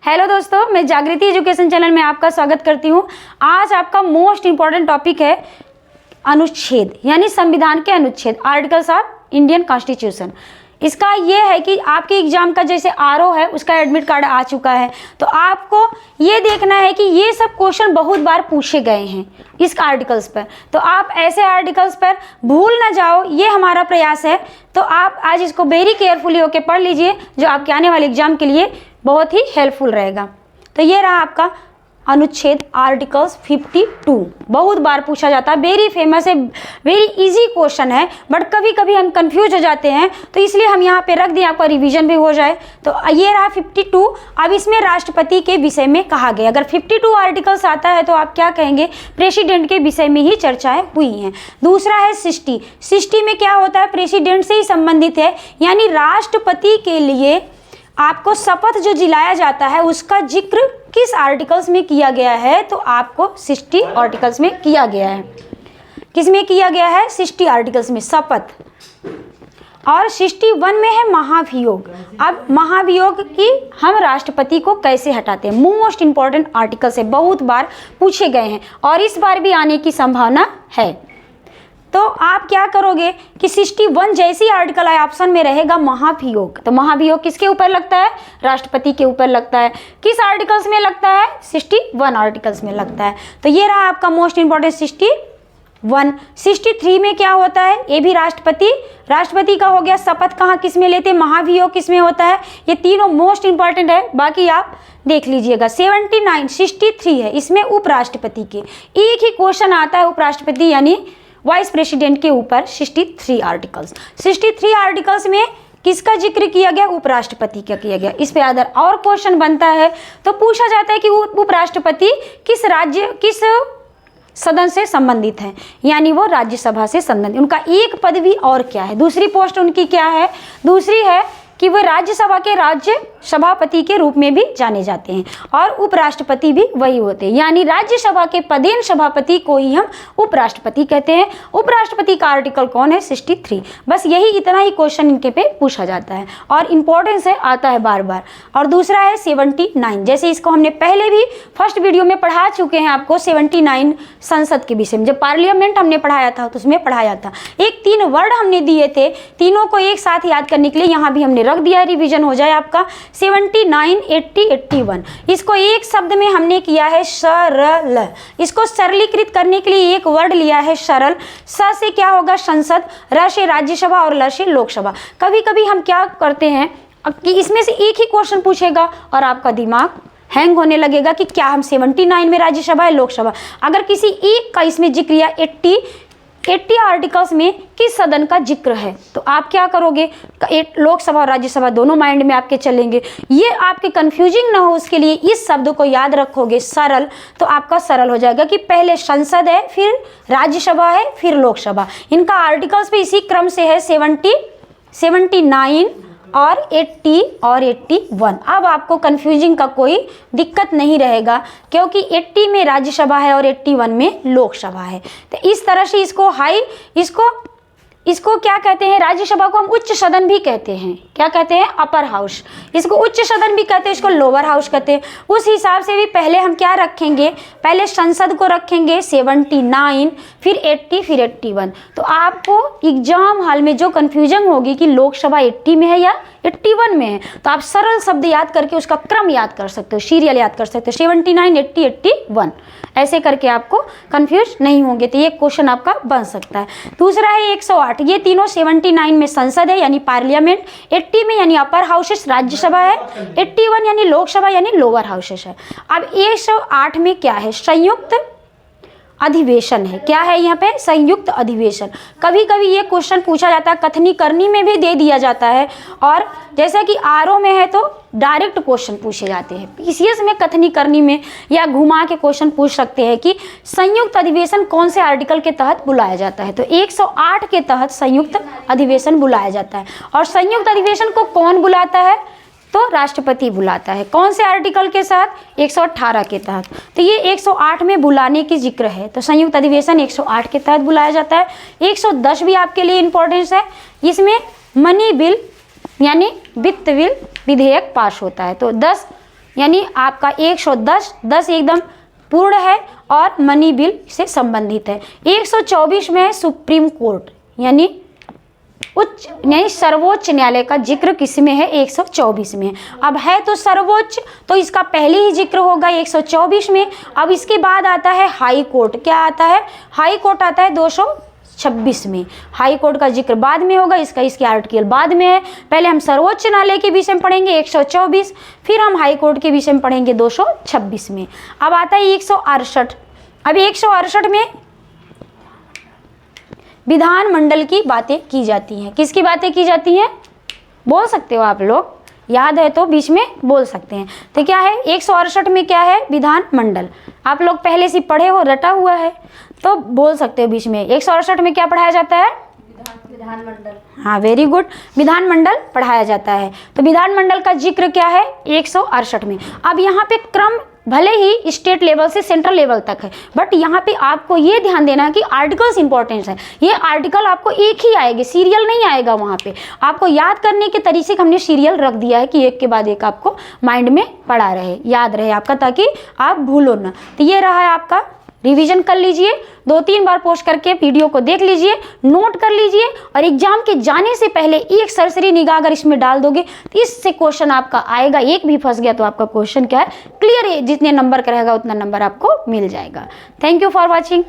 Hello दोस्तों, मैं जागृति एजुकेशन चैनल में आपका स्वागत करती हूँ। आज आपका मोस्ट इम्पॉर्टेंट टॉपिक है अनुच्छेद, यानी संविधान के अनुच्छेद, आर्टिकल्स ऑफ इंडियन कॉन्स्टिट्यूशन। इसका ये है कि आपके एग्जाम का जैसे आरओ है उसका एडमिट कार्ड आ चुका है, तो आपको ये देखना है कि ये सब क्वेश्चन बहुत बार पूछे गए हैं इस आर्टिकल्स पर, तो आप ऐसे आर्टिकल्स पर भूल ना जाओ, ये हमारा प्रयास है। तो आप आज इसको वेरी केयरफुली होकर पढ़ लीजिए, जो आपके आने वाले एग्जाम के लिए बहुत ही हेल्पफुल रहेगा। तो ये रहा आपका अनुच्छेद आर्टिकल्स 52, बहुत बार पूछा जाता है, वेरी फेमस है, वेरी इजी क्वेश्चन है, बट कभी कभी हम कंफ्यूज हो जाते हैं, तो इसलिए हम यहाँ पे रख दिए, आपका रिवीजन भी हो जाए। तो ये रहा 52। अब इसमें राष्ट्रपति के विषय में कहा गया, अगर 52 आर्टिकल्स आता है तो आप क्या कहेंगे, प्रेसिडेंट के विषय में ही चर्चाएं हुई हैं। दूसरा है 60 में क्या होता है, प्रेसिडेंट से ही संबंधित है, यानी राष्ट्रपति के लिए आपको शपथ जो दिलाया जाता है उसका जिक्र किस आर्टिकल्स में किया गया है, तो आपको 60 आर्टिकल्स में किया गया है। किस में किया गया है, 60 आर्टिकल्स में शपथ। और 61 में है महाभियोग। अब महाभियोग की हम राष्ट्रपति को कैसे हटाते हैं, मोस्ट इंपॉर्टेंट आर्टिकल्स है, बहुत बार पूछे गए हैं और इस बार भी आने की संभावना है। तो आप क्या करोगे कि 61 जैसी आर्टिकल आए ऑप्शन में रहेगा महाभियोग, तो महाभियोग किसके ऊपर लगता है, राष्ट्रपति के ऊपर लगता है। किस आर्टिकल्स में लगता है, 61 आर्टिकल्स में लगता है। तो ये रहा आपका मोस्ट इंपॉर्टेंट 61। 63 में क्या होता है, ये भी राष्ट्रपति का हो गया। शपथ कहाँ किस में लेते हैं, महाभियोग किस में होता है, ये तीनों मोस्ट इंपॉर्टेंट है, बाकी आप देख लीजिएगा। 63 है, इसमें उपराष्ट्रपति के एक ही क्वेश्चन आता है, उपराष्ट्रपति यानी वाइस प्रेसिडेंट के ऊपर 63 आर्टिकल्स में किसका जिक्र किया गया, उपराष्ट्रपति का किया गया। इस पे अगर और क्वेश्चन बनता है तो पूछा जाता है कि उपराष्ट्रपति किस सदन से संबंधित है, यानी वो राज्यसभा से संबंधित, उनका एक पदवी और क्या है, दूसरी पोस्ट उनकी क्या है, दूसरी है कि वो राज्यसभा के राज्य सभापति के रूप में भी जाने जाते हैं और उपराष्ट्रपति भी वही होते हैं, यानी राज्यसभा के पदेन सभापति को ही हम उपराष्ट्रपति कहते हैं। उपराष्ट्रपति का आर्टिकल कौन है, 63। बस यही इतना ही क्वेश्चन इनके पे पूछा जाता है और इम्पोर्टेंस है, आता है बार बार। और दूसरा है 79, जैसे इसको हमने पहले भी फर्स्ट वीडियो में पढ़ा चुके हैं आपको, 79 संसद के विषय में, जब पार्लियामेंट हमने पढ़ाया था तो उसमें पढ़ाया था। एक 3 वर्ड हमने दिए थे, तीनों को एक साथ याद करने के लिए यहाँ भी हमने रख दिया, रिवीजन हो जाए आपका। 79, 80, 81, इसको एक शब्द में हमने किया है सरल। इसको सरलीकृत करने के लिए एक वर्ड लिया है सरल। स से क्या होगा, संसद, र से राज्यसभा और ल से लोकसभा। कभी कभी हम क्या करते हैं कि इसमें से एक ही क्वेश्चन पूछेगा और आपका दिमाग हैंग होने लगेगा कि क्या हम 79 में राज्यसभा है, लोकसभा। अगर किसी एक का इसमें जिक्र या 80 आर्टिकल्स में किस सदन का जिक्र है, तो आप क्या करोगे, लोकसभा और राज्यसभा दोनों माइंड में आपके चलेंगे। ये आपके कंफ्यूजिंग ना हो उसके लिए इस शब्द को याद रखोगे सरल, तो आपका सरल हो जाएगा कि पहले संसद है, फिर राज्यसभा है, फिर लोकसभा। इनका आर्टिकल्स भी इसी क्रम से है, 70, 79 और 80 और 81। अब आपको कंफ्यूजिंग का कोई दिक्कत नहीं रहेगा, क्योंकि 80 में राज्यसभा है और 81 में लोकसभा है। तो इस तरह से इसको क्या कहते हैं, राज्यसभा को हम उच्च सदन भी कहते हैं, क्या कहते हैं, अपर हाउस। इसको उच्च सदन भी कहते हैं, इसको लोअर हाउस कहते हैं। उस हिसाब से भी पहले हम क्या रखेंगे, पहले संसद को रखेंगे 79, फिर 80, फिर 81। तो आपको एग्जाम हॉल में जो कन्फ्यूजन होगी कि लोकसभा 80 में है या 81 में है, तो आप सरल शब्द याद करके उसका क्रम याद कर सकते हो, सीरियल याद कर सकते हो, 79, 80, 81, ऐसे करके आपको कंफ्यूज नहीं होंगे। तो ये क्वेश्चन आपका बन सकता है। दूसरा है 108, ये तीनों 79 में संसद है यानी पार्लियामेंट, 80 में यानी अपर हाउसेस राज्यसभा है, 81 यानी लोकसभा यानी लोअर हाउसेस है। अब 108 में क्या है, संयुक्त अधिवेशन है। क्या है यहाँ पे, संयुक्त अधिवेशन। कभी कभी ये क्वेश्चन पूछा जाता है, कथनी करनी में भी दे दिया जाता है, और जैसा कि आरओ में है तो डायरेक्ट क्वेश्चन पूछे जाते हैं। पीसीएस में कथनी करनी में या घुमा के क्वेश्चन पूछ सकते हैं कि संयुक्त अधिवेशन कौन से आर्टिकल के तहत बुलाया जाता है, तो 108 के तहत संयुक्त अधिवेशन बुलाया जाता है। और संयुक्त अधिवेशन को कौन बुलाता है, तो राष्ट्रपति बुलाता है। कौन से आर्टिकल के साथ, 118 के तहत। तो ये 108 में बुलाने की जिक्र है, तो संयुक्त अधिवेशन 108 के तहत बुलाया जाता है। 110 भी आपके लिए इम्पोर्टेंस है, इसमें मनी बिल यानी वित्त बिल विधेयक पास होता है। तो 10 यानी आपका 110, 10 एकदम पूर्ण है और मनी बिल से संबंधित है। 124 में है सुप्रीम कोर्ट, यानी उच्च यानी सर्वोच्च न्यायालय का जिक्र किस में है? 124 में। अब है तो सर्वोच्च, तो इसका पहले ही जिक्र होगा 124 में। अब इसके बाद आता है हाई कोर्ट। क्या आता है? हाई कोर्ट आता है 226 में। हाई कोर्ट का जिक्र बाद में होगा, इसकी आर्टिकल बाद में है। पहले हम सर्वोच्च न्यायालय के विषय में पढ़ेंगे 124, फिर हम हाई कोर्ट के विषय में पढ़ेंगे 226 में। अब आता है 168। अब 168 में विधानमंडल की बातें की जाती हैं। किसकी बातें की जाती हैं? बोल सकते हो आप लोग, याद है तो बीच में बोल सकते हैं। तो क्या है 168 में? क्या है? विधानमंडल। आप लोग पहले से पढ़े हो, रटा हुआ है, तो बोल सकते हो बीच में। 168 में क्या पढ़ाया जाता है? विधानमंडल। हाँ, वेरी गुड, विधानमंडल पढ़ाया जाता है। तो विधानमंडल का जिक्र क्या है? 168 में। अब यहाँ पे क्रम भले ही स्टेट लेवल से सेंट्रल लेवल तक है, बट यहाँ पे आपको ये ध्यान देना है कि आर्टिकल्स इंपॉर्टेंट है। ये आर्टिकल आपको एक ही आएगी, सीरियल नहीं आएगा। वहाँ पे आपको याद करने के तरीके से हमने सीरियल रख दिया है कि एक के बाद एक आपको माइंड में पड़ा रहे, याद रहे आपका, ताकि आप भूलो ना। तो ये रहा है आपका, रिवीजन कर लीजिए, 2-3 बार पोस्ट करके वीडियो को देख लीजिए, नोट कर लीजिए, और एग्जाम के जाने से पहले एक सरसरी निगाह अगर इसमें डाल दोगे तो इससे क्वेश्चन आपका आएगा। एक भी फंस गया तो आपका क्वेश्चन क्या है? क्लियर है। जितने नंबर का रहेगा उतना नंबर आपको मिल जाएगा। Thank you for watching.